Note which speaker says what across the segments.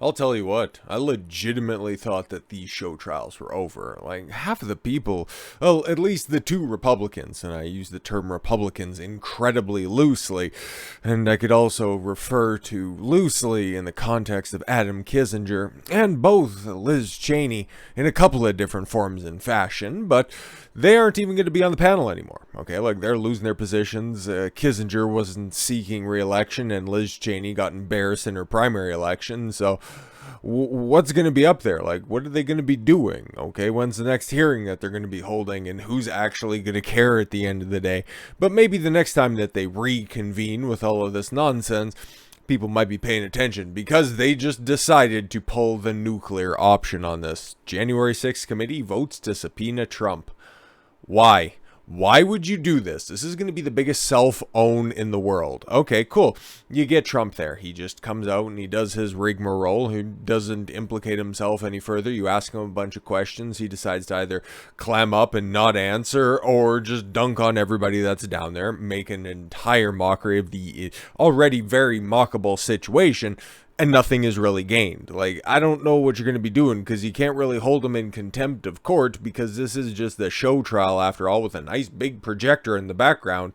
Speaker 1: I'll tell you what, I legitimately thought that these show trials were over. Like, half of the people, well, at least the two Republicans, and I use the term Republicans incredibly loosely, and I could also refer to loosely in the context of Adam Kissinger, and both Liz Cheney in a couple of different forms and fashion, but they aren't even going to be on the panel anymore, okay? Like, they're losing their positions. Kissinger wasn't seeking re-election, and Liz Cheney got embarrassed in her primary election, so what's going to be up there? Like, what are they going to be doing? Okay, when's the next hearing that they're going to be holding, and who's actually going to care at the end of the day? But maybe the next time that they reconvene with all of this nonsense, people might be paying attention because they just decided to pull the nuclear option on this. January 6th committee votes to subpoena Trump. Why? Why would you do this? This is going to be the biggest self-own in the world. Okay, cool. You get Trump there. He just comes out and he does his rigmarole. He doesn't implicate himself any further. You ask him a bunch of questions. He decides to either clam up and not answer or just dunk on everybody that's down there, make an entire mockery of the already very mockable situation, and nothing is really gained. Like, I don't know what you're going to be doing because you can't really hold him in contempt of court because this is just a show trial after all with a nice big projector in the background.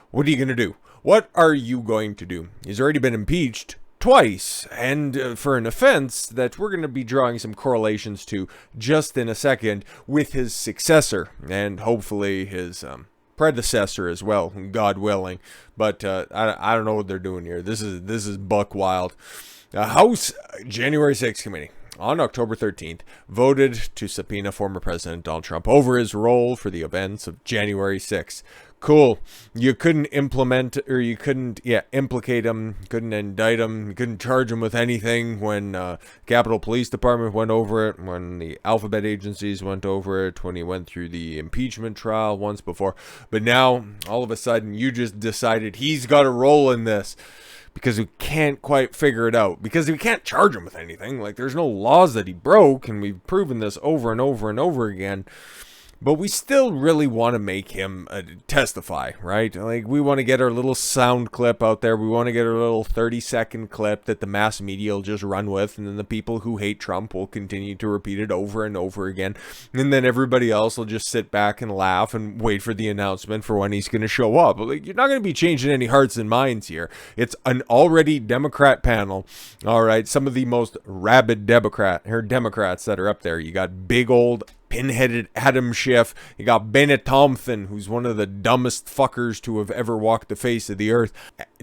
Speaker 1: What are you going to do? What are you going to do? He's already been impeached twice, and for an offense that we're going to be drawing some correlations to just in a second with his successor and hopefully his predecessor as well, God willing. But I don't know what they're doing here. This is buck wild. House January 6th committee on October 13th voted to subpoena former President Donald Trump over his role for the events of January 6th. Cool. You couldn't implement, or you couldn't, implicate him, couldn't indict him, you couldn't charge him with anything when Capitol Police Department went over it, when the alphabet agencies went over it, when he went through the impeachment trial once before. But now, all of a sudden, you just decided he's got a role in this. Because we can't quite figure it out. Because we can't charge him with anything. Like, there's no laws that he broke, and we've proven this over and over and over again. But we still really want to make him testify, right? Like, we want to get our little sound clip out there. We want to get our little 30-second clip that the mass media will just run with. And then the people who hate Trump will continue to repeat it over and over again. And then everybody else will just sit back and laugh and wait for the announcement for when he's going to show up. Like, you're not going to be changing any hearts and minds here. It's an already Democrat panel. All right, some of the most rabid Democrats that are up there. You got big old pinheaded Adam Schiff. You got Bennett Thompson, who's one of the dumbest fuckers to have ever walked the face of the earth.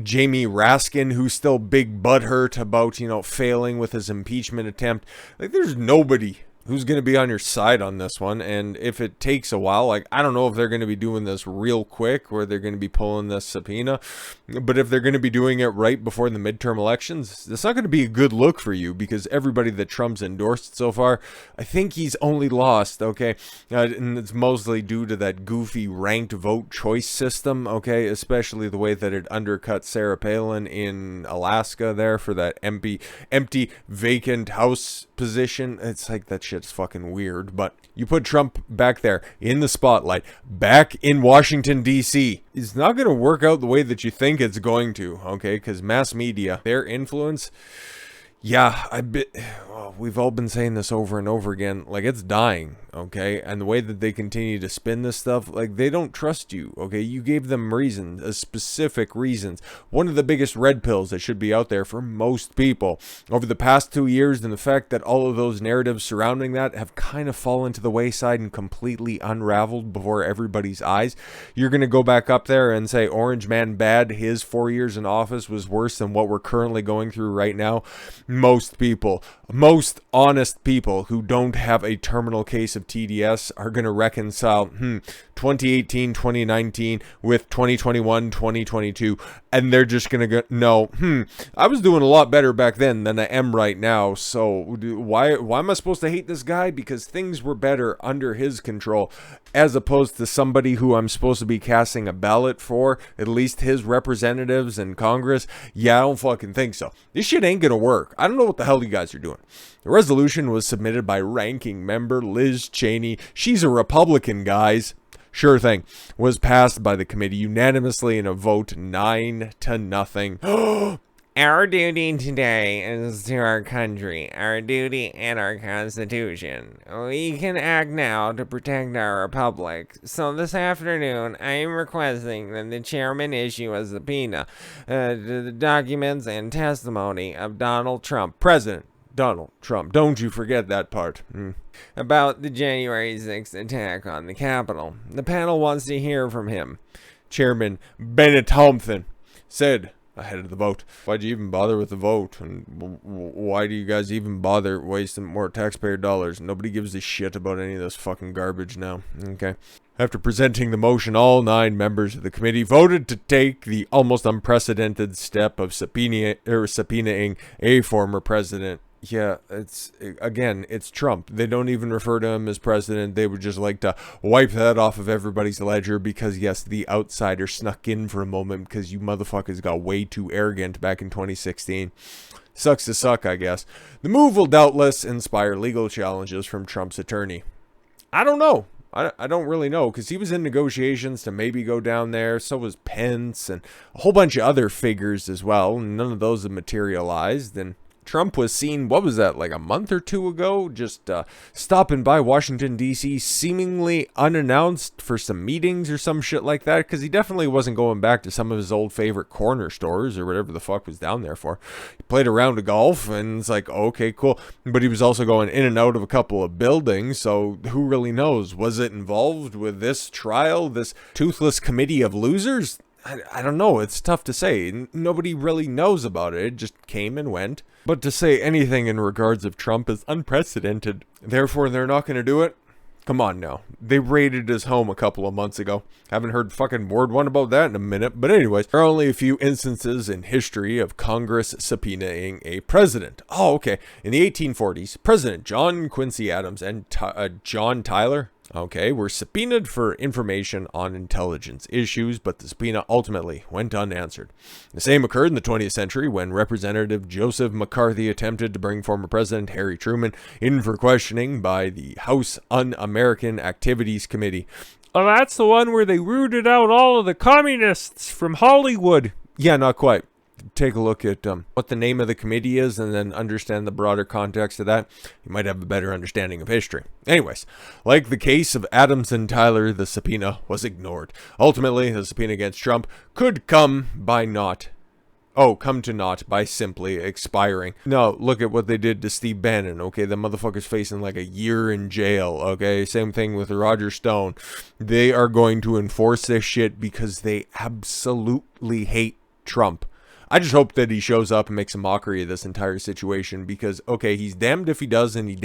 Speaker 1: Jamie Raskin, who's still big butthurt about, failing with his impeachment attempt. Like, there's nobody who's going to be on your side on this one. And if it takes a while, like, I don't know if they're going to be doing this real quick or they're going to be pulling this subpoena, but if they're going to be doing it right before the midterm elections, it's not going to be a good look for you because everybody that Trump's endorsed so far, I think he's only lost, okay? And it's mostly due to that goofy ranked vote choice system, okay? Especially the way that it undercut Sarah Palin in Alaska there for that empty vacant House position. It's like, that shit's fucking weird, but you put Trump back there in the spotlight, back in Washington, D.C. It's not going to work out the way that you think it's going to, okay? Because mass media, their influence, we've all been saying this over and over again, like, it's dying, okay? And the way that they continue to spin this stuff, like, they don't trust you, okay? You gave them reasons, specific reasons. One of the biggest red pills that should be out there for most people over the past 2 years, and the fact that all of those narratives surrounding that have kind of fallen to the wayside and completely unraveled before everybody's eyes. You're going to go back up there and say Orange Man bad, his 4 years in office was worse than what we're currently going through right now. Most people, most honest people who don't have a terminal case of TDS are going to reconcile 2018, 2019 with 2021, 2022, and they're just going to go, no, I was doing a lot better back then than I am right now, so why am I supposed to hate this guy? Because things were better under his control, as opposed to somebody who I'm supposed to be casting a ballot for, at least his representatives in Congress. Yeah, I don't fucking think so. This shit ain't gonna work. I don't know what the hell you guys are doing. The resolution was submitted by ranking member Liz Cheney. She's a Republican, guys. Sure thing. Was passed by the committee unanimously in a vote 9-0.
Speaker 2: Our duty today is to our country, our duty and our Constitution. We can act now to protect our republic. So this afternoon, I am requesting that the chairman issue a subpoena to the documents and testimony of Donald Trump,
Speaker 1: President Donald Trump. Don't you forget that part.
Speaker 2: About the January 6th attack on the Capitol. The panel wants to hear from him.
Speaker 1: Chairman Bennett Thompson said ahead of the vote, why'd you even bother with the vote? And why do you guys even bother wasting more taxpayer dollars? Nobody gives a shit about any of this fucking garbage now. Okay. After presenting the motion, all 9 members of the committee voted to take the almost unprecedented step of subpoenaing a former president. Yeah, it's Trump. They don't even refer to him as president. They would just like to wipe that off of everybody's ledger because, yes, the outsider snuck in for a moment because you motherfuckers got way too arrogant back in 2016. Sucks to suck, I guess. The move will doubtless inspire legal challenges from Trump's attorney. I don't know. I don't really know because he was in negotiations to maybe go down there. So was Pence and a whole bunch of other figures as well. None of those have materialized. And Trump was seen, what was that, like a month or 2 ago, just stopping by Washington, D.C., seemingly unannounced for some meetings or some shit like that, because he definitely wasn't going back to some of his old favorite corner stores or whatever the fuck was down there for. He played a round of golf, and it's like, okay, cool. But he was also going in and out of a couple of buildings, so who really knows? Was it involved with this trial, this toothless committee of losers? I don't know. It's tough to say. Nobody really knows about it. It just came and went. But to say anything in regards of Trump is unprecedented. Therefore, they're not going to do it? Come on now. They raided his home a couple of months ago. Haven't heard fucking word one about that in a minute. But anyways, there are only a few instances in history of Congress subpoenaing a president. Oh, okay. In the 1840s, President John Quincy Adams and John Tyler, were subpoenaed for information on intelligence issues, but the subpoena ultimately went unanswered. The same occurred in the 20th century when Representative Joseph McCarthy attempted to bring former President Harry Truman in for questioning by the House Un-American Activities Committee.
Speaker 2: Oh, that's the one where they rooted out all of the communists from Hollywood.
Speaker 1: Yeah, not quite. Take a look at what the name of the committee is and then understand the broader context of that. You might have a better understanding of history. Anyways, like the case of Adams and Tyler, the subpoena was ignored. Ultimately, the subpoena against Trump could come to naught by simply expiring. No, look at what they did to Steve Bannon, okay? The motherfucker's facing like a year in jail, okay? Same thing with Roger Stone. They are going to enforce this shit because they absolutely hate Trump. I just hope that he shows up and makes a mockery of this entire situation because, okay, he's damned if he does and he's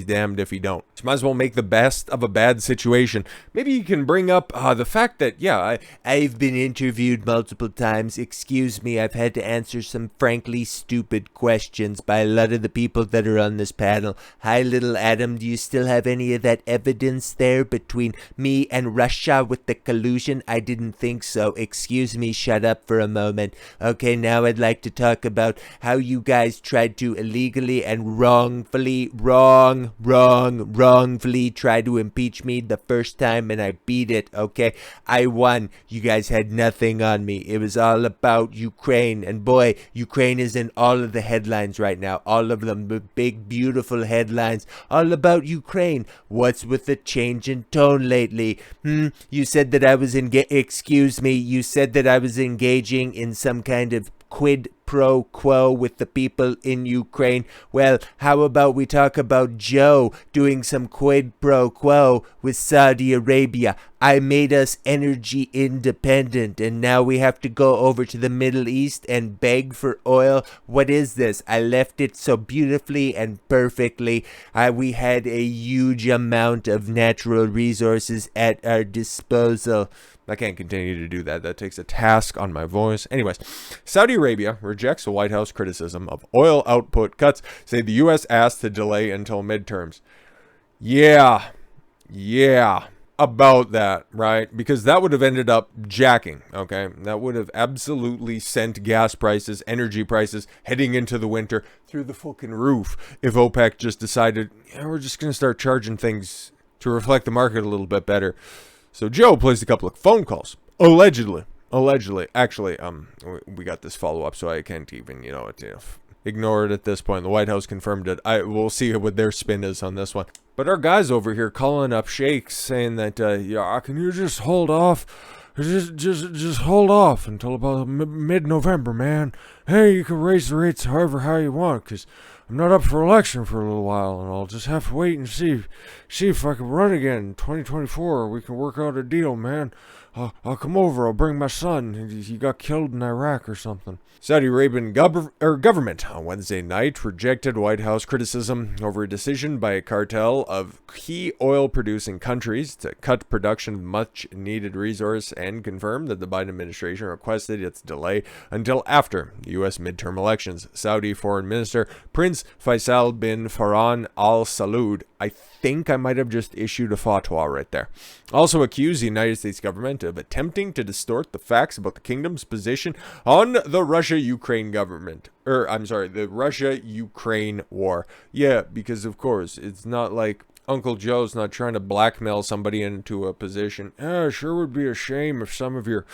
Speaker 1: damned if he don't. So might as well make the best of a bad situation. Maybe you can bring up the fact that, yeah, I've been interviewed multiple times. Excuse me, I've had to answer some frankly stupid questions by a lot of the people that are on this panel. Hi, little Adam, do you still have any of that evidence there between me and Russia with the collusion? I didn't think so. Excuse me, shut up for a moment. Okay, now I'd like to talk about how you guys tried to illegally and wrongfully try to impeach me the first time and I beat it, okay? I won. You guys had nothing on me. It was all about Ukraine. And boy, Ukraine is in all of the headlines right now. All of them, the big, beautiful headlines, all about Ukraine. What's with the change in tone lately? You said that I was you said that I was engaging in some kind of quid pro quo with the people in Ukraine. Well, how about we talk about Joe doing some quid pro quo with Saudi Arabia? I made us energy independent and now we have to go over to the Middle East and beg for oil. What is this? I left it so beautifully and perfectly. We had a huge amount of natural resources at our disposal. I can't continue to do that. That takes a task on my voice. Anyways, Saudi Arabia rejects the White House criticism of oil output cuts, say the U.S. asked to delay until midterms. Yeah, about that, right? Because that would have ended up jacking, okay? That would have absolutely sent gas prices, energy prices heading into the winter through the fucking roof if OPEC just decided, yeah, we're just going to start charging things to reflect the market a little bit better. So Joe placed a couple of phone calls, allegedly, allegedly, actually, we got this follow-up, so I can't even, ignore it at this point. The White House confirmed it. We'll see what their spin is on this one. But our guys over here calling up sheikhs saying that, can you just hold off? Just hold off until about mid-November, man. Hey, you can raise the rates how you want, because I'm not up for election for a little while, and I'll just have to wait and see if I can run again in 2024. We can work out a deal, man. I'll come over. I'll bring my son. He got killed in Iraq or something. Saudi Arabian government on Wednesday night rejected White House criticism over a decision by a cartel of key oil-producing countries to cut production of much-needed resource and confirmed that the Biden administration requested its delay until after the U.S. midterm elections. Saudi Foreign Minister Prince Faisal bin Farhan Al Saud, I think I might have just issued a fatwa right there, also accused the United States government of attempting to distort the facts about the kingdom's position on the Russia-Ukraine war. Yeah, because of course, it's not like Uncle Joe's not trying to blackmail somebody into a position. It sure would be a shame if some of your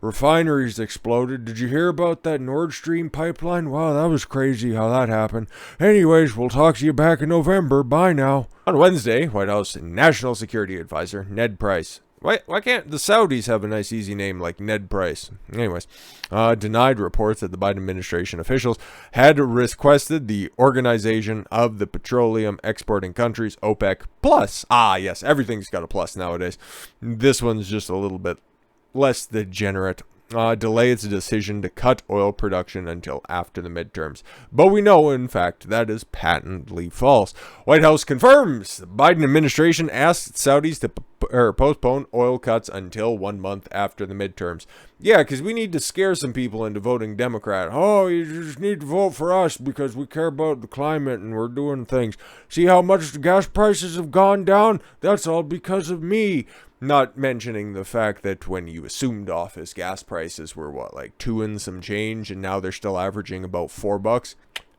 Speaker 1: refineries exploded. Did you hear about that Nord Stream pipeline? Wow, that was crazy how that happened. Anyways, we'll talk to you back in November. Bye now. On Wednesday, White House National Security Advisor Ned Price. Why can't the Saudis have a nice easy name like Ned Price? Anyways, denied reports that the Biden administration officials had requested the Organization of the Petroleum Exporting Countries, OPEC, plus. Yes, everything's got a plus nowadays. This one's just a little bit less degenerate. Delay its decision to cut oil production until after the midterms. But we know, in fact, that is patently false. White House confirms the Biden administration asked Saudis to postpone oil cuts until 1 month after the midterms. Yeah, because we need to scare some people into voting Democrat. Oh, you just need to vote for us because we care about the climate and we're doing things. See how much the gas prices have gone down? That's all because of me. Not mentioning the fact that when you assumed office, gas prices were like 2 and some change, and now they're still averaging about $4.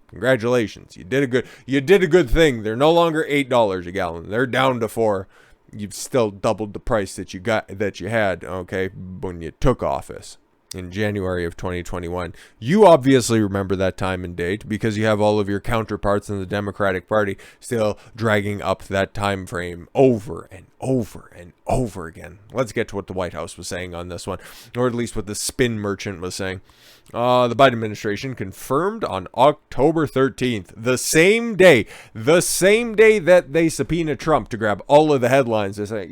Speaker 1: Congratulations, you did a good thing. They're no longer $8 a gallon. They're down to $4. You've still doubled the price that you had, okay, when you took office in January of 2021. You obviously remember that time and date because you have all of your counterparts in the Democratic Party still dragging up that time frame over and over and over again. Let's get to what the White House was saying on this one, or at least what the spin merchant was saying. The Biden administration confirmed on October 13th, the same day that they subpoena Trump to grab all of the headlines. They say,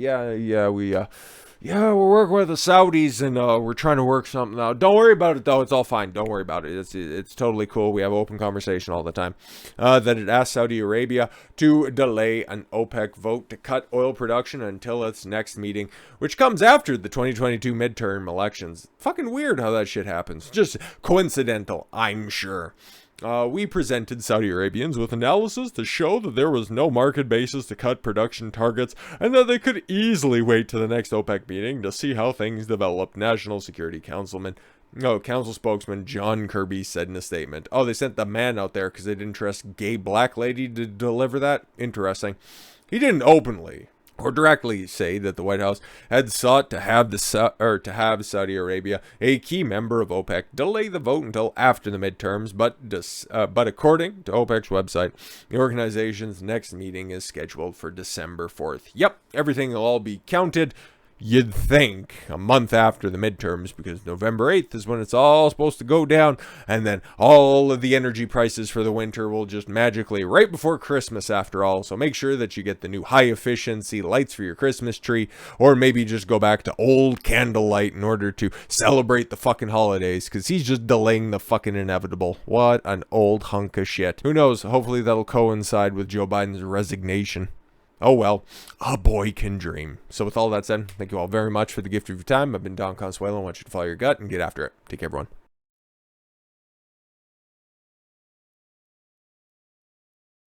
Speaker 1: we're working with the Saudis and we're trying to work something out. Don't worry about it, though. It's all fine. Don't worry about it. It's totally cool. We have open conversation all the time. That it asked Saudi Arabia to delay an OPEC vote to cut oil production until its next meeting, which comes after the 2022 midterm elections. Fucking weird how that shit happens. Just coincidental, I'm sure. We presented Saudi Arabians with analysis to show that there was no market basis to cut production targets and that they could easily wait to the next OPEC meeting to see how things developed, National Security Council spokesman John Kirby said in a statement. They sent the man out there because they didn't trust gay black lady to deliver that? Interesting. He didn't openly or directly say that the White House had sought to have Saudi Arabia, a key member of OPEC, delay the vote until after the midterms, but according to OPEC's website, the organization's next meeting is scheduled for December 4th. Yep, everything will all be counted, you'd think, a month after the midterms, because November 8th is when it's all supposed to go down, and then all of the energy prices for the winter will just magically, right before Christmas after all, so make sure that you get the new high-efficiency lights for your Christmas tree, or maybe just go back to old candlelight in order to celebrate the fucking holidays, because he's just delaying the fucking inevitable. What an old hunk of shit. Who knows, hopefully that'll coincide with Joe Biden's resignation. Oh well, a boy can dream. So with all that said, thank you all very much for the gift of your time. I've been Don Consuelo. I want you to follow your gut and get after it. Take care, everyone.